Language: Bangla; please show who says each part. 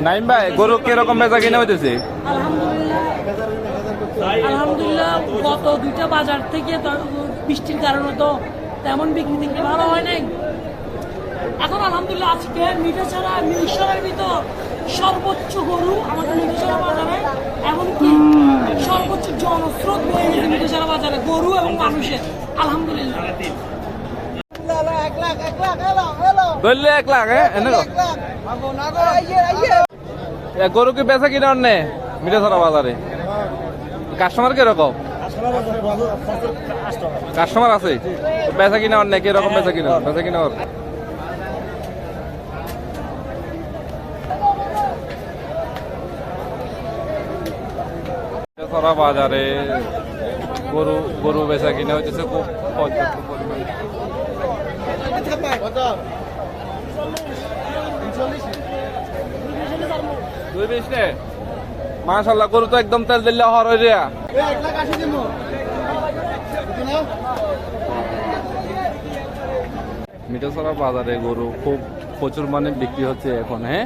Speaker 1: নাইম ভাই, গরু কিরকম বেচা কিনা হইতেছে?
Speaker 2: আলহামদুলিল্লাহ গত দুইটা বাজার থেকে বৃষ্টির কারণে তো তেমন বিক্রি টিক্রি ভালো হয় নাই। এখন আলহামদুলিল্লাহ আজকে মিঠাছড়া মিরসরার ভিতর সর্বোচ্চ গরু আমাদের মিঠাছড়া বাজারে, এমনকি সর্বোচ্চ জনস্রোত বয়ে গেছে মিঠাছড়া বাজারে গরু এবং মানুষের। আলহামদুলিল্লাহ
Speaker 1: ধরলে 1 লাখ। গরু কি বেচা কিনা অন্য মিঠাছড়া বাজারে? কাস্টমার কিরকম? কাস্টমার আছে, বেচা কিনা অন্য কিরকম? বেচা কিনা মিঠাছড়া বাজারে গরু বেচা কিনা হইতেছে খুব পর্যাপ্ত পরিমাণে। মাশাআল্লাহ, গরু তো একদম তেল দিল্লা হর হয়ে রিয়া। মিঠাছড়া বাজারে গরু খুব প্রচুর মানে বিক্রি হচ্ছে এখন। হ্যাঁ।